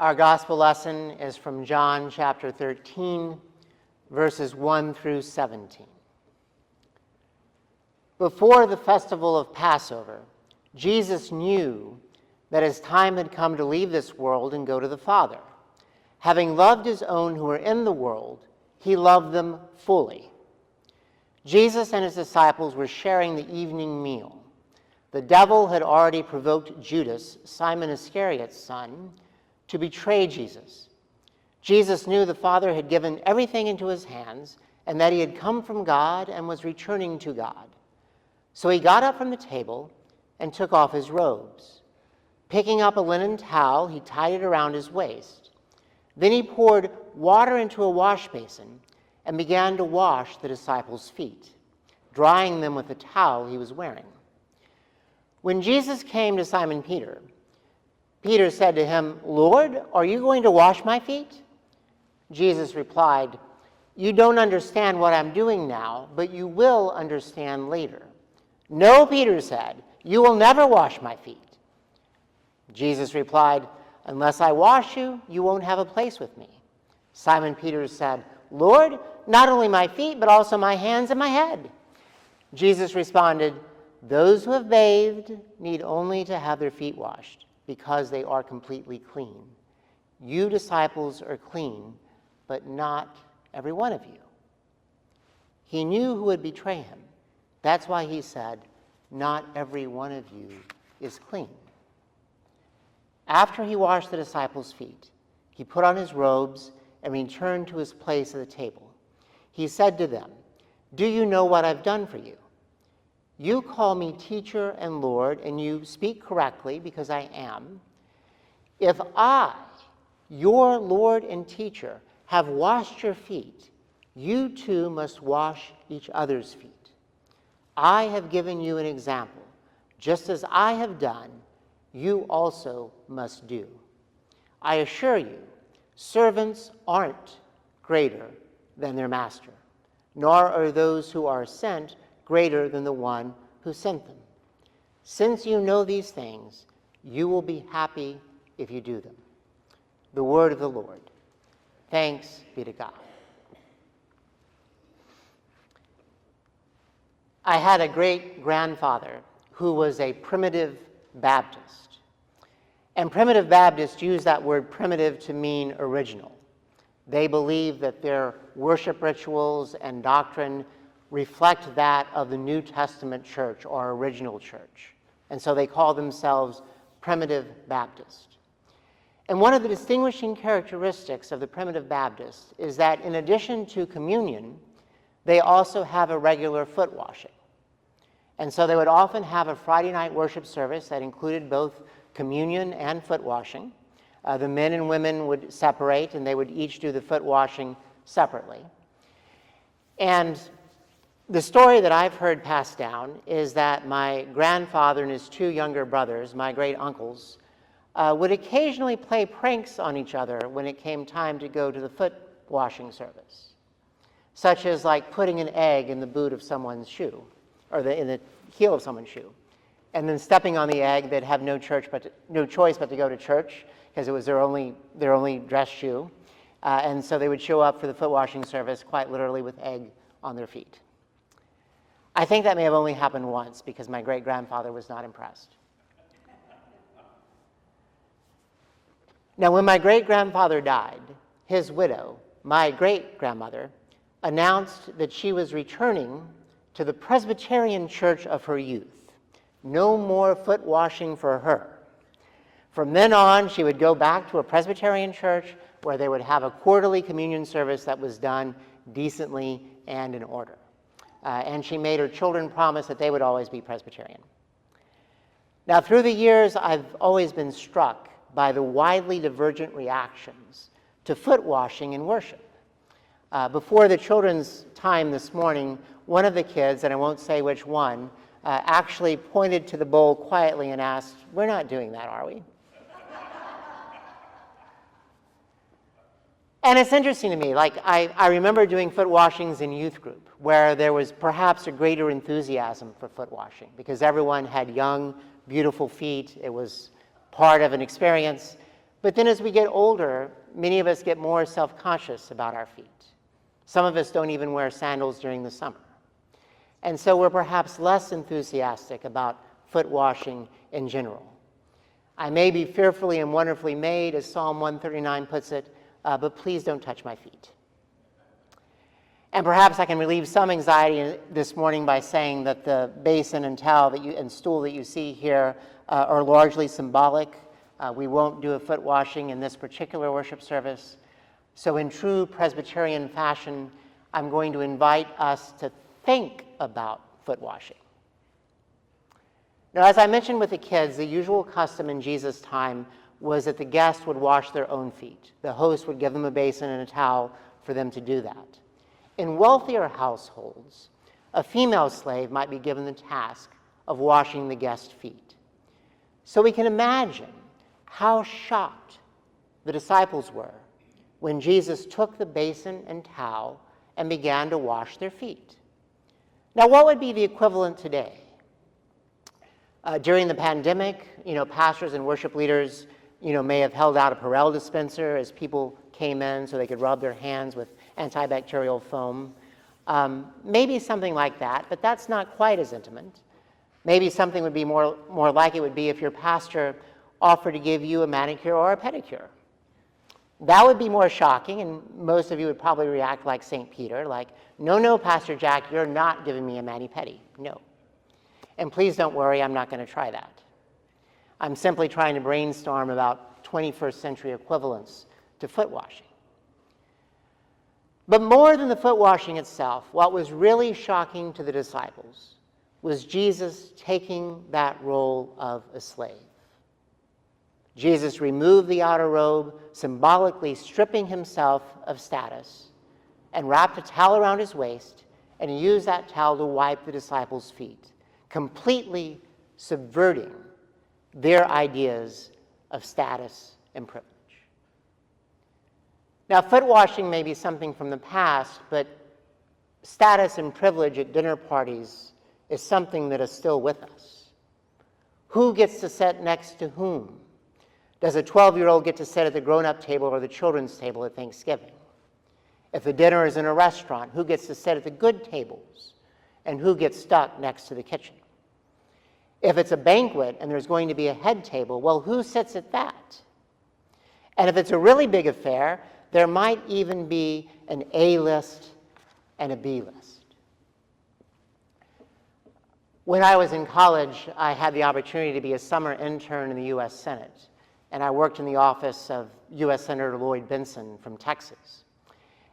Our gospel lesson is from John chapter 13, verses 1 through 17. Before the festival of Passover, Jesus knew that his time had come to leave this world and go to the Father. Having loved his own who were in the world, he loved them fully. Jesus and his disciples were sharing the evening meal. The devil had already provoked Judas, Simon Iscariot's son, to betray Jesus. Jesus knew the Father had given everything into his hands and that he had come from God and was returning to God. So he got up from the table and took off his robes. Picking up a linen towel, he tied it around his waist. Then he poured water into a wash basin and began to wash the disciples' feet, drying them with the towel he was wearing. When Jesus came to Simon Peter, Peter said to him, "Lord, are you going to wash my feet?" Jesus replied, "You don't understand what I'm doing now, but you will understand later." "No," Peter said, "you will never wash my feet." Jesus replied, "Unless I wash you, you won't have a place with me." Simon Peter said, "Lord, not only my feet, but also my hands and my head." Jesus responded, "Those who have bathed need only to have their feet washed, because they are completely clean. You disciples are clean, but not every one of you." He knew who would betray him. That's why he said, "Not every one of you is clean." After he washed the disciples' feet, he put on his robes and returned to his place at the table. He said to them, "Do you know what I've done for you? You call me teacher and Lord, and you speak correctly because I am. If I, your Lord and teacher, have washed your feet, you too must wash each other's feet. I have given you an example. Just as I have done, you also must do. I assure you, servants aren't greater than their master, nor are those who are sent greater than the one who sent them. Since you know these things, you will be happy if you do them." The word of the Lord. Thanks be to God. I had a great-grandfather who was a primitive Baptist. And primitive Baptists use that word primitive to mean original. They believe that their worship rituals and doctrine reflect that of the New Testament church or original church. And so they call themselves primitive Baptist. And one of the distinguishing characteristics of the primitive Baptists is that in addition to communion, they also have a regular foot washing. And so they would often have a Friday night worship service that included both communion and foot washing. The men and women would separate, and they would each do the foot washing separately. And the story that I've heard passed down is that my grandfather and his two younger brothers, my great uncles, would occasionally play pranks on each other when it came time to go to the foot washing service, such as like putting an egg in the boot of someone's shoe, or in the heel of someone's shoe, and then stepping on the egg. They'd have no choice but to go to church because it was their only dress shoe, and so they would show up for the foot washing service quite literally with egg on their feet. I think that may have only happened once because my great-grandfather was not impressed. Now, when my great-grandfather died, his widow, my great-grandmother, announced that she was returning to the Presbyterian church of her youth. No more foot washing for her. From then on, she would go back to a Presbyterian church where they would have a quarterly communion service that was done decently and in order. And she made her children promise that they would always be Presbyterian. Now, through the years, I've always been struck by the widely divergent reactions to foot washing in worship. Before the children's time this morning, one of the kids, and I won't say which one, actually pointed to the bowl quietly and asked, "We're not doing that, are we?" And it's interesting to me, like I remember doing foot washings in youth group where there was perhaps a greater enthusiasm for foot washing because everyone had young, beautiful feet. It was part of an experience. But then as we get older, many of us get more self-conscious about our feet. Some of us don't even wear sandals during the summer. And so we're perhaps less enthusiastic about foot washing in general. I may be fearfully and wonderfully made, as Psalm 139 puts it, but please don't touch my feet. And perhaps I can relieve some anxiety this morning by saying that the basin and towel and stool that you see here are largely symbolic. We won't do a foot washing in this particular worship service. So in true Presbyterian fashion, I'm going to invite us to think about foot washing. Now, as I mentioned with the kids, the usual custom in Jesus' time was that the guests would wash their own feet. The host would give them a basin and a towel for them to do that. In wealthier households, a female slave might be given the task of washing the guest's feet. So we can imagine how shocked the disciples were when Jesus took the basin and towel and began to wash their feet. Now, what would be the equivalent today? During the pandemic, pastors and worship leaders, may have held out a Perel dispenser as people came in so they could rub their hands with antibacterial foam. Maybe something like that, but that's not quite as intimate. Maybe something would be more like it would be if your pastor offered to give you a manicure or a pedicure. That would be more shocking, and most of you would probably react like St. Peter, like, no, Pastor Jack, you're not giving me a mani-pedi. No. And please don't worry, I'm not going to try that. I'm simply trying to brainstorm about 21st century equivalents to foot washing. But more than the foot washing itself, what was really shocking to the disciples was Jesus taking that role of a slave. Jesus removed the outer robe, symbolically stripping himself of status, and wrapped a towel around his waist, and he used that towel to wipe the disciples' feet, completely subverting their ideas of status and privilege. Now, foot washing may be something from the past, but status and privilege at dinner parties is something that is still with us. Who gets to sit next to whom? Does a 12-year-old get to sit at the grown-up table or the children's table at Thanksgiving? If the dinner is in a restaurant, who gets to sit at the good tables and who gets stuck next to the kitchen? If it's a banquet and there's going to be a head table, well, who sits at that? And if it's a really big affair, there might even be an A list and a B list. When I was in college, I had the opportunity to be a summer intern in the U.S. Senate, and I worked in the office of U.S. Senator Lloyd Benson from Texas.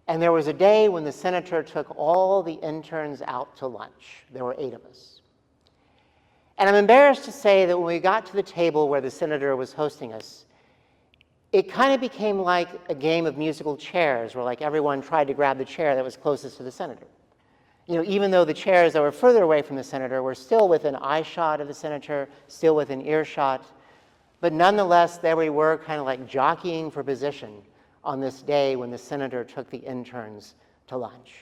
And there was a day when the senator took all the interns out to lunch. There were 8 of us. And I'm embarrassed to say that when we got to the table where the senator was hosting us, it kind of became like a game of musical chairs where like everyone tried to grab the chair that was closest to the senator. Even though the chairs that were further away from the senator were still within eye shot of the senator, still within earshot, but nonetheless, there we were kind of like jockeying for position on this day when the senator took the interns to lunch.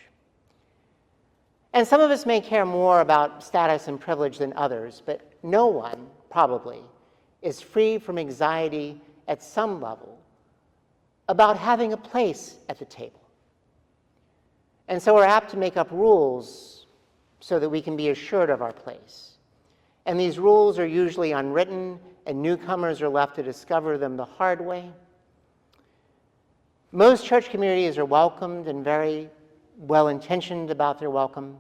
And some of us may care more about status and privilege than others, but no one, probably, is free from anxiety at some level about having a place at the table. And so we're apt to make up rules so that we can be assured of our place. And these rules are usually unwritten, and newcomers are left to discover them the hard way. Most church communities are welcomed and very well-intentioned about their welcome,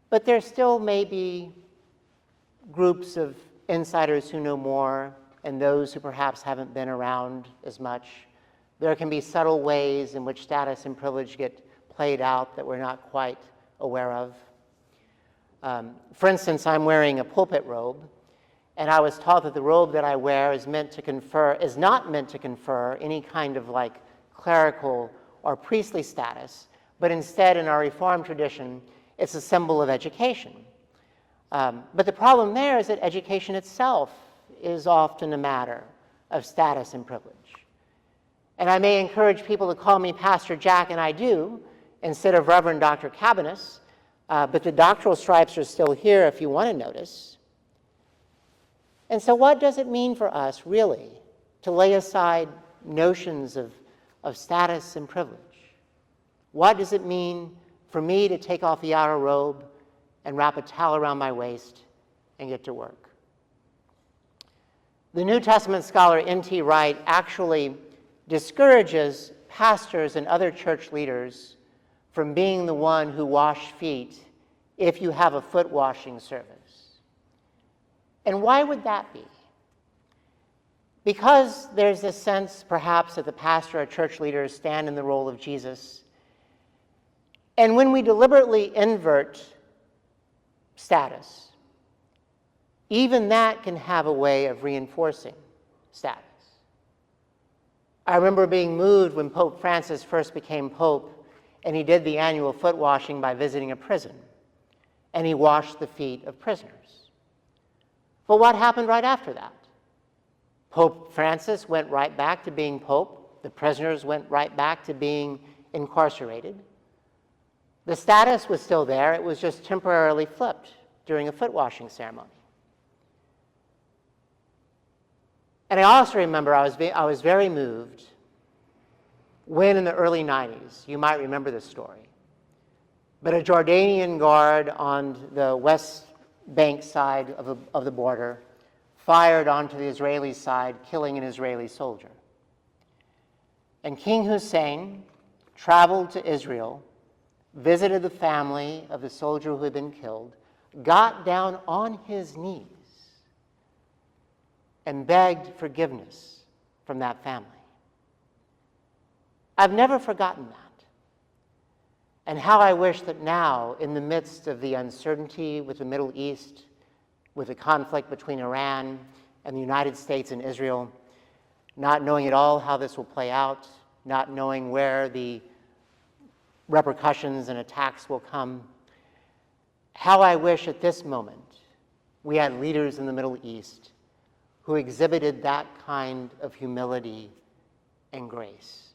but there still may be groups of insiders who know more and those who perhaps haven't been around as much. There can be subtle ways in which status and privilege get played out that we're not quite aware of. For instance, I'm wearing a pulpit robe, and I was taught that the robe that I wear is not meant to confer any kind of like clerical or priestly status, but instead in our Reformed tradition, it's a symbol of education. But the problem there is that education itself is often a matter of status and privilege. And I may encourage people to call me Pastor Jack, and I do, instead of Reverend Dr. Cabanis, but the doctoral stripes are still here if you want to notice. And so what does it mean for us, really, to lay aside notions of status and privilege? What does it mean for me to take off the outer robe and wrap a towel around my waist and get to work? The New Testament scholar N.T. Wright actually discourages pastors and other church leaders from being the one who wash feet if you have a foot washing service. And why would that be? Because there's this sense, perhaps, that the pastor or church leaders stand in the role of Jesus. And when we deliberately invert status, even that can have a way of reinforcing status. I remember being moved when Pope Francis first became Pope, and he did the annual foot washing by visiting a prison, and he washed the feet of prisoners. But what happened right after that? Pope Francis went right back to being Pope. The prisoners went right back to being incarcerated. The status was still there. It was just temporarily flipped during a foot washing ceremony. And I also remember I was very moved when in the early 90s, you might remember this story, but a Jordanian guard on the West Bank side of the border fired onto the Israeli side, killing an Israeli soldier. And King Hussein traveled to Israel, visited the family of the soldier who had been killed, got down on his knees, and begged forgiveness from that family. I've never forgotten that. And how I wish that now, in the midst of the uncertainty with the Middle East, with the conflict between Iran and the United States and Israel, not knowing at all how this will play out, not knowing where the repercussions and attacks will come, how I wish at this moment we had leaders in the Middle East who exhibited that kind of humility and grace.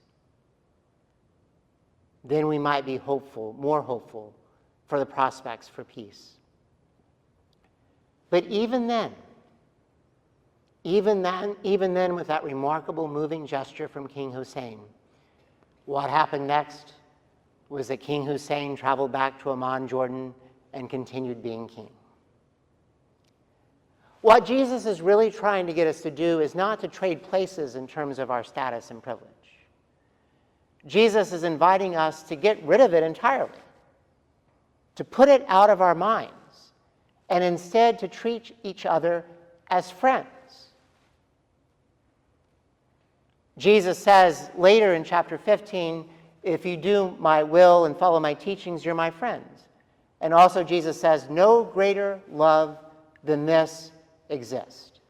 Then we might be hopeful, more hopeful, for the prospects for peace. But even then, with that remarkable moving gesture from King Hussein, what happened next was that King Hussein traveled back to Amman, Jordan, and continued being king. What Jesus is really trying to get us to do is not to trade places in terms of our status and privilege. Jesus is inviting us to get rid of it entirely, to put it out of our minds, and instead to treat each other as friends. Jesus says later in chapter 15, if you do my will and follow my teachings, you're my friends. And also Jesus says, no greater love than this exists,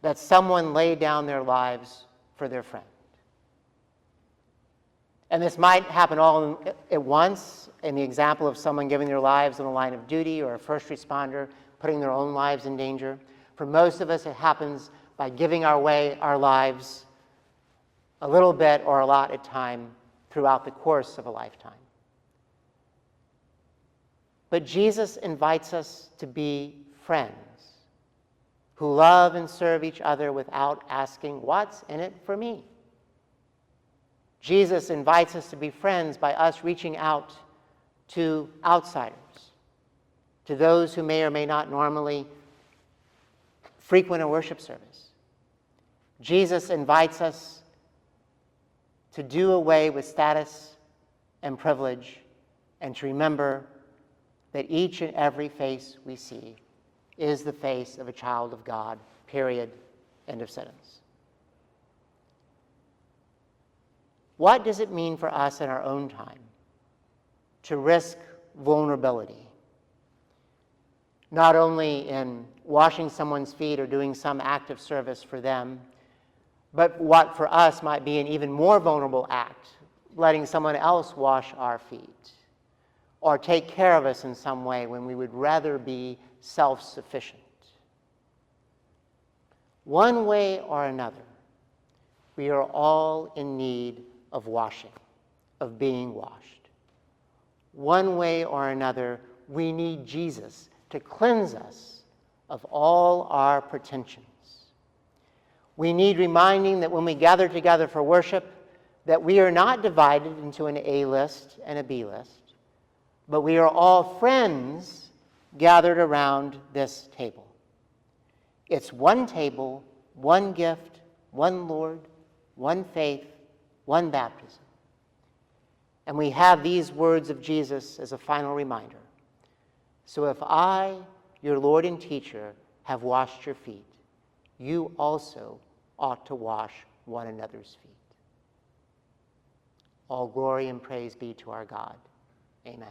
that someone lay down their lives for their friend. And this might happen all at once, in the example of someone giving their lives in the line of duty, or a first responder putting their own lives in danger. For most of us, it happens by giving our lives a little bit or a lot at a time throughout the course of a lifetime. But Jesus invites us to be friends who love and serve each other without asking, what's in it for me? Jesus invites us to be friends by us reaching out to outsiders, to those who may or may not normally frequent a worship service. Jesus invites us to do away with status and privilege and to remember that each and every face we see is the face of a child of God, period, end of sentence. What does it mean for us in our own time to risk vulnerability? Not only in washing someone's feet or doing some act of service for them, but what for us might be an even more vulnerable act, letting someone else wash our feet or take care of us in some way when we would rather be self-sufficient. One way or another, we are all in need of washing, of being washed. One way or another, we need Jesus to cleanse us of all our pretensions. We need reminding that when we gather together for worship, that we are not divided into an A list and a B list, but we are all friends gathered around this table. It's one table, one gift, one Lord, one faith, one baptism. And we have these words of Jesus as a final reminder. So if I, your Lord and teacher, have washed your feet, you also ought to wash one another's feet. All glory and praise be to our God. Amen.